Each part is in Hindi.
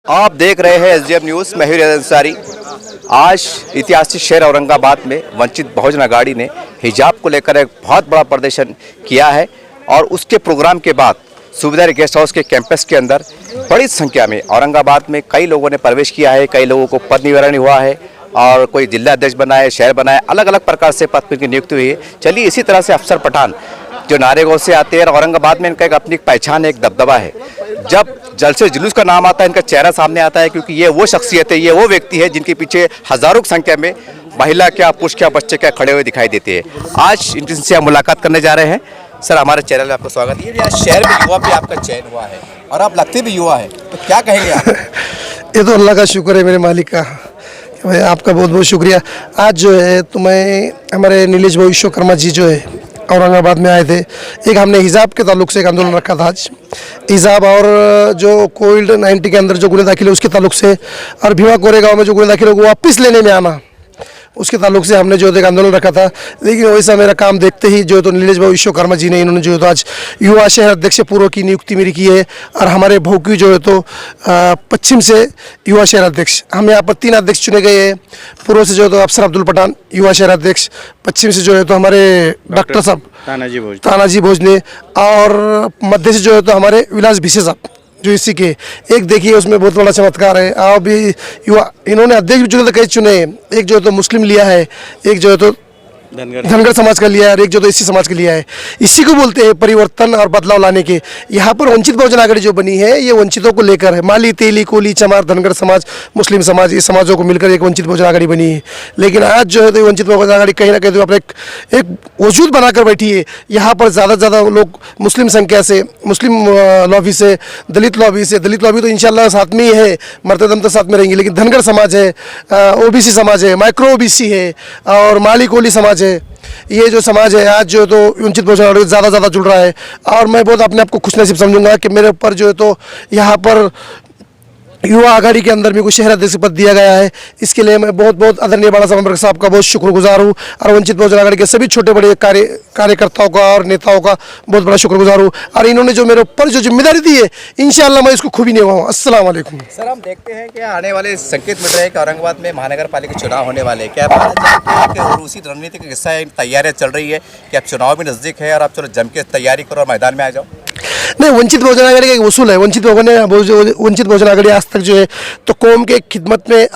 आप देख रहे हैं एसडीएम न्यूज़। मैं हूं रियाज अंसारी। आज ऐतिहासिक शहर औरंगाबाद में वंचित बहुजन अघाड़ी ने हिजाब को लेकर एक बहुत बड़ा प्रदर्शन किया है और उसके प्रोग्राम के बाद सुविधारी गेस्ट हाउस के कैंपस के अंदर बड़ी संख्या में औरंगाबाद में कई लोगों ने प्रवेश किया है। कई लोगों को पद निवारण हुआ है और कोई जिला अध्यक्ष बना है, शहर बना है, अलग अलग प्रकार से पद की नियुक्ति हुई है। चलिए इसी तरह से अफसर पठान जो नारेगांव से आते हैं और औरंगाबाद में इनका एक अपनी पहचान है, एक दबदबा है। जब जलसे जुलूस का नाम आता है इनका चेहरा सामने आता है, क्योंकि ये वो शख्सियत है, ये वो व्यक्ति है जिनके पीछे हजारों की संख्या में महिला क्या, पुरुष क्या, बच्चे क्या खड़े हुए दिखाई देते हैं। आज इनसे हम मुलाकात करने जा रहे हैं। सर, हमारे चैनल में आपका स्वागत है। ये शहर में युवा पे आपका चयन हुआ है और आप लगते भी युवा है, तो क्या कहेंगे आप? ये तो अल्लाह का शुक्र है, मेरे मालिक का। भाई आपका बहुत बहुत शुक्रिया। आज जो है तो मैं हमारे नीलेश भाई विश्वकर्मा जी जो है औरंगाबाद में आए थे। एक हमने हिजाब के ताल्लुक से एक आंदोलन रखा था आज, हिजाब और जो कोविड-19 के अंदर जो गुने दाखिल है उसके ताल्लुक से, और भीमा कोरेगांव में जो गुने दाखिल है वो वापस लेने में आना, उसके ताल्लुक से हमने जो है एक आंदोलन रखा था। लेकिन वैसा मेरा काम देखते ही जो है तो नीलेश भाई विश्वकर्मा जी ने इन्होंने जो है तो आज युवा शहर अध्यक्ष पूर्व की नियुक्ति मेरी की है। और हमारे भौकी जो है तो पश्चिम से युवा शहर अध्यक्ष, हम यहाँ पर 3 अध्यक्ष चुने गए हैं। पूर्व से जो है तो अफसर अब्दुल पठान युवा शहर अध्यक्ष, पश्चिम से जो है तो हमारे डॉक्टर साहब तानाजी भोजने, और मध्य से जो है तो हमारे विलास भिसे साहब जो इसी के। एक देखिए उसमें बहुत बड़ा चमत्कार है। और भी युवा इन्होंने अध्यक्ष भी चुने तो कई चुने, एक जो है तो मुस्लिम लिया है, एक जो है तो धनगर समाज का लिया है और एक जो तो इसी समाज का लिया है। इसी को बोलते हैं परिवर्तन और बदलाव लाने के। यहाँ पर वंचित बहुजन आघाड़ी जो बनी है ये वंचितों को लेकर है। माली, तेली, कोली, चमार, धनगर समाज, मुस्लिम समाज, इस समाजों को मिलकर एक वंचित बहुजन आघाड़ी बनी है। लेकिन आज जो है तो वंचित बहुजन आघाड़ी कहीं ना कहीं तो अपने एक वजूद बनाकर बैठी है। यहाँ पर ज़्यादा से ज़्यादा लोग मुस्लिम संख्या से, मुस्लिम लॉबी से, दलित लॉबी से, दलित लॉबी तो इंशाल्लाह साथ में ही है, मरते दम तो साथ में रहेंगे। लेकिन धनगर समाज है, ओबीसी समाज है, माइक्रो ओबीसी है और माली कोली समाज है। ये जो समाज है आज जो तो वंचित बहुजन आघाड़ी ज़्यादा जुड़ रहा है। और मैं बहुत अपने आप को खुशनसीब समझूंगा कि मेरे ऊपर जो है तो यहाँ पर युवा आघाड़ी के अंदर भी कुछ शहर अध्यक्ष पद दिया गया है। इसके लिए मैं बहुत आदरणीय बाला साहब साहब का बहुत शुक्रगुजार हूँ और वंचित बहुजन आघाड़ी के सभी छोटे बड़े कार्यकर्ताओं का और नेताओं का बहुत बड़ा शुक्रगुजार हूँ। और इन्होंने जो मेरे ऊपर जो जिम्मेदारी दी है इंशाअल्लाह मैं इसको खूबी निभाऊंगा। अस्सलाम वालेकुम। सर, हम देखते हैं कि आने वाले संकेत मिल रहे हैं कि औरंगाबाद में महानगर पालिका चुनाव होने वाले हैं। क्या भारत की रूसी रणनीति का हिस्सा है, तैयारियाँ चल रही है कि अब चुनाव भी नज़दीक है और आप चलो जम के तैयारी करो और मैदान में आ जाओ? नहीं, वंचित बहुजन आघाड़ी का एक उसूल है। वंचित बहुजन आघाड़ी आज तक जो है तो कौम के खिदमत में,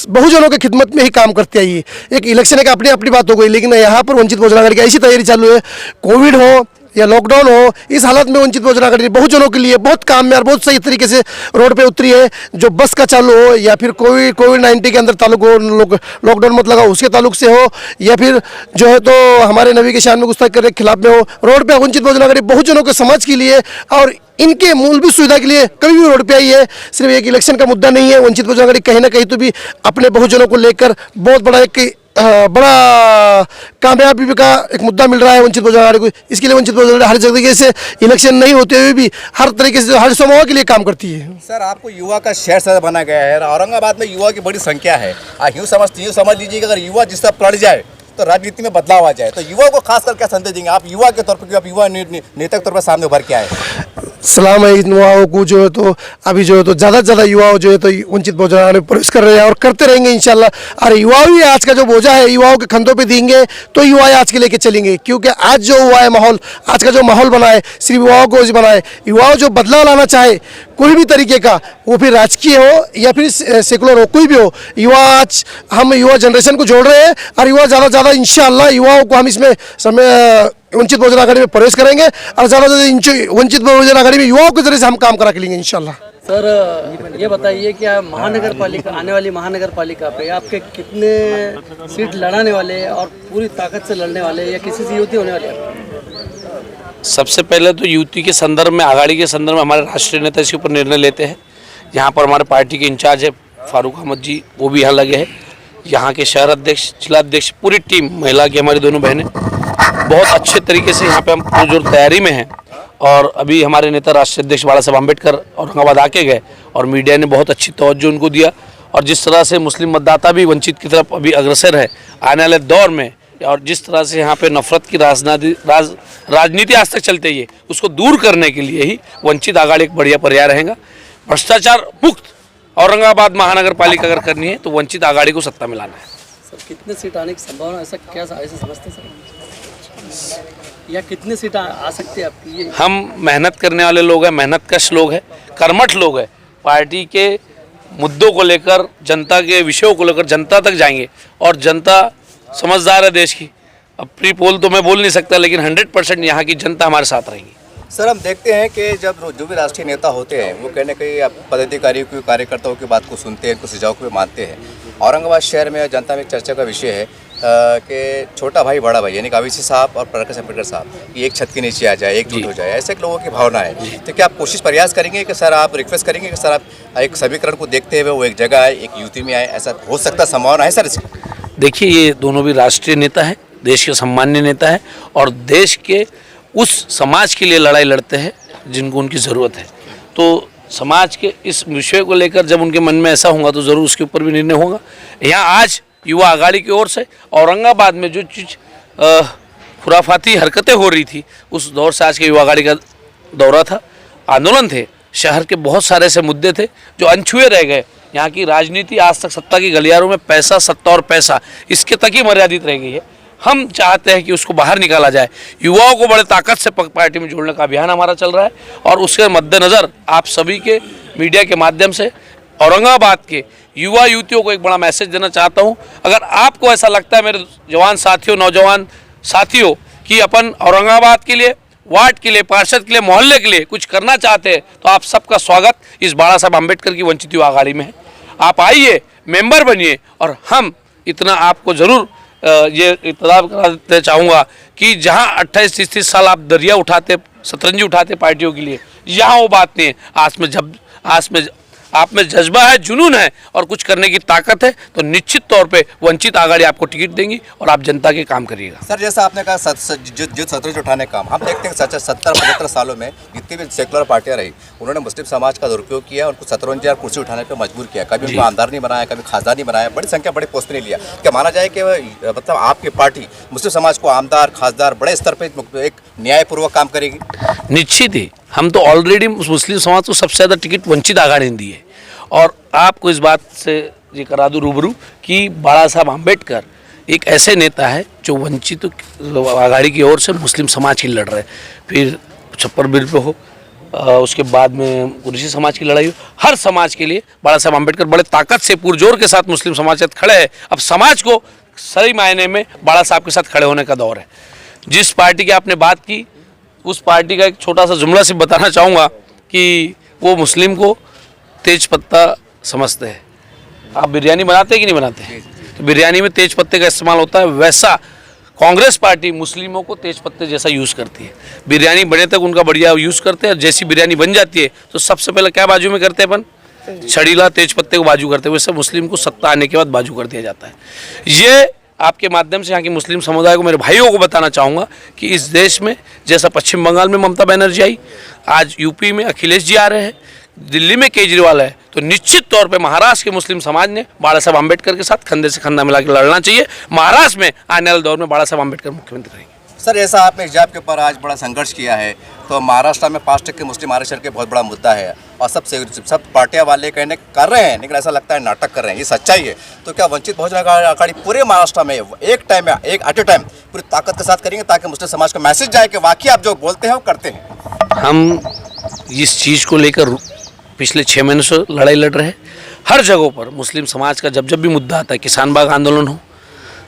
बहुजनों के खिदमत में ही काम करते आई है। एक इलेक्शन एक अपनी बात हो गई, लेकिन यहाँ पर वंचित बहुजन आघाड़ी की ऐसी तैयारी चालू है, कोविड हो या लॉकडाउन हो, इस हालत में वंचित बहुजन आघाड़ी बहुजनों के लिए बहुत काम में और बहुत सही तरीके से रोड पे उतरी है। जो बस का चालू हो या फिर कोविड-19 के अंदर ताल्लुक हो, लॉकडाउन मत लगा उसके ताल्लुक से हो, या फिर जो है तो हमारे नबी के शान में गुस्ताखी करने के खिलाफ में हो, रोड पे वंचित बहुजन आघाड़ी बहुजनों के समाज के लिए और इनके मूलभूत सुविधा के लिए कभी भी रोड पे आई है। सिर्फ एक इलेक्शन का मुद्दा नहीं है। वंचित बहुजन आघाड़ी कहीं ना कहीं तो भी अपने बहुजनों को लेकर बहुत बड़ा कामयाबी का एक मुद्दा मिल रहा है वंचित बहुजन आघाड़ी को। इसके लिए वंचित बहुजन आघाड़ी हर जगह से इलेक्शन नहीं होते हुए भी हर तरीके से हर समूह के लिए काम करती है। सर, आपको युवा का शहर सदर बना गया है। औरंगाबाद में युवा की बड़ी संख्या है। यूँ समझ लीजिए कि अगर युवा जिस तरह पड़ जाए तो राजनीति में बदलाव आ जाए, तो युवा को खासकर क्या संदेश देंगे आप युवा के तौर पर, आप युवा नेता के तौर पर सामने उभर के आए? सलाम है इन युवाओं को जो है तो अभी जो है तो ज़्यादा से ज़्यादा युवाओं जो है तो वंचित बहुजन आघाड़ी में प्रवेश कर रहे हैं और करते रहेंगे इंशाल्लाह। और युवा भी आज का जो बोझा है युवाओं के कंधों पे देंगे तो युवा आज के लेके चलेंगे। क्योंकि आज जो हुआ है माहौल, आज का जो माहौल बना है सिर्फ युवाओं को बना है। युवाओं जो बदलाव लाना चाहे कोई भी तरीके का, वो फिर राजकीय हो या फिर सेकुलर हो, कोई भी हो, युवा आज हम युवा जनरेशन को जोड़ रहे हैं और युवा ज़्यादा इंशाल्लाह युवाओं को हम इसमें वंचित बहुजन आघाड़ी में प्रवेश करेंगे और ज़्यादा वंचित बहुजन आघाड़ी में युवाओं के जरिए से हम काम करा के लेंगे इंशाल्लाह। सर, ये बताइए क्या महानगर पालिका, आने वाली महानगर पालिका पे आपके कितने सीट लड़ाने वाले और पूरी ताकत से लड़ने वाले या किसी से युति होने वाले हैं? सबसे पहले तो युति के संदर्भ में, आघाड़ी के संदर्भ में हमारे राष्ट्रीय नेता इसके ऊपर निर्णय लेते हैं। यहाँ पर हमारे पार्टी के इंचार्ज है फारूक अहमद जी, वो भी यहाँ लगे हैं। यहाँ के शहर अध्यक्ष, जिला अध्यक्ष, पूरी टीम, महिला की हमारी दोनों बहनें बहुत अच्छे तरीके से यहाँ पे हम पुरजोर तैयारी में हैं। और अभी हमारे नेता राष्ट्रीय अध्यक्ष बाला साहब अम्बेडकर औरंगाबाद आके गए और मीडिया ने बहुत अच्छी तवज्जो उनको दिया। और जिस तरह से मुस्लिम मतदाता भी वंचित की तरफ अभी अग्रसर है आने वाले दौर में, और जिस तरह से यहाँ पे नफरत की राजनीति आज तक चलते ही है, उसको दूर करने के लिए ही वंचित आघाड़ी एक बढ़िया पर्याय रहेगा। भ्रष्टाचार मुक्त औरंगाबाद महानगर पालिका अगर करनी है तो वंचित आघाड़ी को सत्ता में लाना है। सर कितने सीट आने की संभावना, ऐसा क्या ऐसे समझते हैं सर, या कितने सीट आ सकती है आपकी? ये हम मेहनत करने वाले लोग हैं, मेहनतकश लोग हैं, कर्मठ लोग हैं। पार्टी के मुद्दों को लेकर, जनता के विषयों को लेकर जनता तक जाएंगे और जनता समझदार है देश की। अब प्री पोल तो मैं बोल नहीं सकता, लेकिन 100% यहाँ की जनता हमारे साथ रहेगी। सर हम देखते हैं कि जब जो भी राष्ट्रीय नेता होते हैं वो कहीं ना कहीं पदाधिकारियों की, कार्यकर्ताओं की बात को सुनते हैं, उनको सुझाव को भी मानते हैं। औरंगाबाद शहर में जनता में एक चर्चा का विषय है कि छोटा भाई बड़ा भाई यानी कि अवीसी साहब और प्रकाश अंबेडकर साहब ये एक छत के नीचे आ जाए, एकजुट हो जाए, ऐसे लोगों की भावना है। तो क्या आप प्रयास करेंगे कि सर आप रिक्वेस्ट करेंगे कि सर आप एक समीकरण को देखते हुए वो एक जगह आए, एक युति में आए, ऐसा हो सकता संभावना है सर इसकी? देखिए, ये दोनों भी राष्ट्रीय नेता है, देश के सम्मान्य नेता है और देश के उस समाज के लिए लड़ाई लड़ते हैं जिनको उनकी ज़रूरत है। तो समाज के इस विषय को लेकर जब उनके मन में ऐसा होगा तो ज़रूर उसके ऊपर भी निर्णय होगा। यहाँ आज युवा आघाड़ी की ओर से औरंगाबाद में जो चीज़ खुराफाती हरकतें हो रही थी, उस दौर से आज के युवा आघाड़ी का दौरा था, आंदोलन थे। शहर के बहुत सारे ऐसे मुद्दे थे जो अनछुए रह गए। यहाँ की राजनीति आज तक सत्ता की गलियारों में पैसा, सत्ता और पैसा, इसके तक ही मर्यादित रह गई है। हम चाहते हैं कि उसको बाहर निकाला जाए। युवाओं को बड़े ताकत से पार्टी में जोड़ने का अभियान हमारा चल रहा है और उसके मद्देनज़र आप सभी के मीडिया के माध्यम से औरंगाबाद के युवा युवतियों को एक बड़ा मैसेज देना चाहता हूं। अगर आपको ऐसा लगता है मेरे जवान साथियों, नौजवान साथियों, कि अपन औरंगाबाद के लिए, वार्ड के लिए, पार्षद के लिए, मोहल्ले के लिए कुछ करना चाहते हैं तो आप सबका स्वागत इस बाला साहब अम्बेडकर की वंचित युवा आघाड़ी में है। आप आइए, मेंबर बनिए और हम इतना आपको ज़रूर ये इत्तलाब करा देते चाहूँगा कि जहाँ 28-30 साल आप दरिया उठाते, शतरंजी उठाते पार्टियों के लिए, यहाँ वो बात नहीं है। आप में जज्बा है, जुनून है और कुछ करने की ताकत है तो निश्चित तौर पे वंचित आघाड़ी आपको टिकट देंगी और आप जनता के काम करिएगा। सर जैसा आपने कहा जो शतरंज उठाने काम, हम देखते हैं 70-75 सालों में जितनी भी सेकुलर पार्टियां रही उन्होंने मुस्लिम समाज का दुरुपयोग किया, उनको शतरंज और कुर्सी उठाने पर मजबूर किया। कभी उनको आमदार नहीं बनाया, कभी खासदार नहीं बनाया, बड़ी संख्या बड़े पोस्ट नहीं लिया। क्या माना जाए कि मतलब आपकी पार्टी मुस्लिम समाज को आमदार, खासदार बड़े स्तर पर एक न्यायपूर्वक काम करेगी? निश्चित ही, हम तो ऑलरेडी मुस्लिम समाज को सबसे ज़्यादा टिकट वंचित आघाड़ी ने दी है और आपको इस बात से ये करा दूँ रूबरू कि बाला साहब अम्बेडकर एक ऐसे नेता है जो वंचित आघाड़ी की ओर से मुस्लिम समाज के लिए लड़ रहे हैं। फिर 56 बिल पे हो, उसके बाद में कुरेशी समाज की लड़ाई हो, हर समाज के लिए बाला साहब अम्बेडकर बड़े ताकत से पुरजोर के साथ मुस्लिम समाज के साथ खड़े हैं। अब समाज को सही मायने में बाला साहब के साथ खड़े होने का दौर है। जिस पार्टी की आपने बात की, उस पार्टी का एक छोटा सा जुमला से बताना चाहूँगा कि वो मुस्लिम को तेज पत्ता समझते हैं। आप बिरयानी बनाते हैं कि नहीं बनाते? तो बिरयानी में तेज पत्ते का इस्तेमाल होता है, वैसा कांग्रेस पार्टी मुस्लिमों को तेज पत्ते जैसा यूज़ करती है। बिरयानी बने तक उनका बढ़िया यूज़ करते हैं, जैसी बिरयानी बन जाती है तो सबसे पहले क्या बाजू में करते हैं अपन? छड़ीला तेज पत्ते को बाजू करते हैं। वैसे मुस्लिम को सत्ता आने के बाद बाजू कर दिया जाता है। ये आपके माध्यम से यहाँ की मुस्लिम समुदाय को, मेरे भाइयों को बताना चाहूँगा कि इस देश में जैसा पश्चिम बंगाल में ममता बनर्जी आई, आज यूपी में अखिलेश जी आ रहे हैं, दिल्ली में केजरीवाल है, तो निश्चित तौर पे महाराष्ट्र के मुस्लिम समाज ने बाला साहब अम्बेडकर के साथ कंधे से कंधा मिला के लड़ना चाहिए। महाराष्ट्र में आने वाले दौर में बाला साहब अम्बेडकर मुख्यमंत्री रहेंगे। सर ऐसा आपने हिजाब के ऊपर आज बड़ा संघर्ष किया है, तो महाराष्ट्र में 5% मुस्लिम आरक्षण के बहुत बड़ा मुद्दा है और सब पार्टियां वाले कहने कर रहे हैं, लेकिन ऐसा लगता है नाटक कर रहे हैं, ये सच्चाई है। तो क्या वंचित बहुजन आघाड़ी पूरे महाराष्ट्र में एक टाइम में, एक एट ए टाइम पूरी ताकत के साथ करेंगे ताकि मुस्लिम समाज को मैसेज जाए कि वाकई आप जो बोलते हैं वो करते हैं? हम इस चीज़ को लेकर पिछले 6 महीनों से लड़ाई लड़ रहे हैं। हर जगहों पर मुस्लिम समाज का जब भी मुद्दा आता है, किसान बाग आंदोलन हो,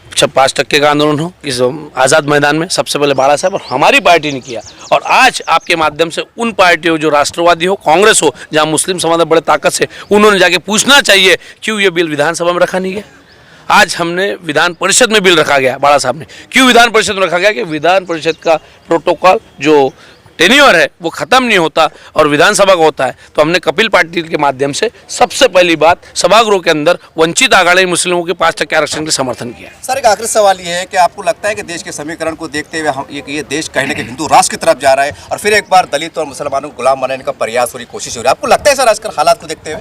5% का आंदोलन हो, इस आज़ाद मैदान में सबसे पहले बाला साहब और हमारी पार्टी ने किया। और आज आपके माध्यम से उन पार्टियों जो राष्ट्रवादी हो, कांग्रेस हो, जहां मुस्लिम समाज बड़े ताकत से, उन्होंने जाके पूछना चाहिए क्यों ये बिल विधानसभा में रखा नहीं गया। आज हमने विधान परिषद में बिल रखा गया, बाला साहब ने क्यों विधान परिषद में रखा गया कि विधान परिषद का प्रोटोकॉल जो टेन्योर है वो ख़त्म नहीं होता और विधानसभा का होता है। तो हमने कपिल पाटिल के माध्यम से सबसे पहली बात सभागृह के अंदर वंचित आघाड़ी मुस्लिमों के 5% आरक्षण के समर्थन किया। सर एक आखिरी सवाल ये है कि आपको लगता है कि देश के समीकरण को देखते हुए हम ये देश कहीं ना कहीं हिंदू राष्ट्र की तरफ जा रहा है और फिर एक बार दलित और मुसलमानों को गुलाम बनाने का प्रयास हो रही, कोशिश हो रही है? आपको लगता है सर आजकल हालात को देखते हुए?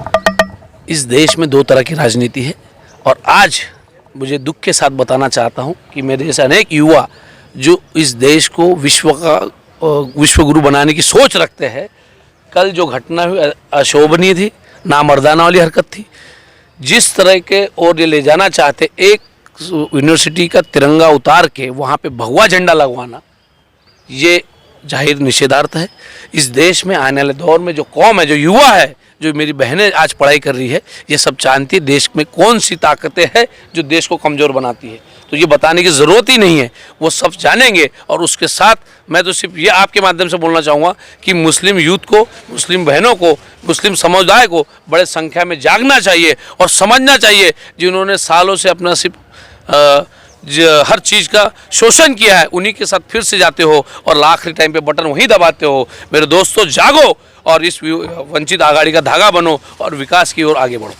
इस देश में 2 तरह की राजनीति है और आज मुझे दुख के साथ बताना चाहता हूँ कि मेरे जैसे अनेक युवा जो इस देश को विश्व गुरु बनाने की सोच रखते हैं, कल जो घटना हुई अशोभनीय थी, नामर्दाना वाली हरकत थी। जिस तरह के और ये ले जाना चाहते, एक यूनिवर्सिटी का तिरंगा उतार के वहाँ पे भगवा झंडा लगवाना, ये जाहिर निषेधार्थ है। इस देश में आने वाले दौर में जो कौम है, जो युवा है, जो मेरी बहनें आज पढ़ाई कर रही है, ये सब जानती है देश में कौन सी ताकतें हैं जो देश को कमज़ोर बनाती है। तो ये बताने की ज़रूरत ही नहीं है, वो सब जानेंगे। और उसके साथ मैं तो सिर्फ ये आपके माध्यम से बोलना चाहूँगा कि मुस्लिम यूथ को, मुस्लिम बहनों को, मुस्लिम समुदाय को बड़े संख्या में जागना चाहिए और समझना चाहिए, जिन्होंने सालों से अपना सिर्फ हर चीज़ का शोषण किया है, उन्हीं के साथ फिर से जाते हो और आखिरी टाइम पे बटन वहीं दबाते हो। मेरे दोस्तों, जागो और इस वंचित आघाड़ी का धागा बनो और विकास की ओर आगे बढ़ो।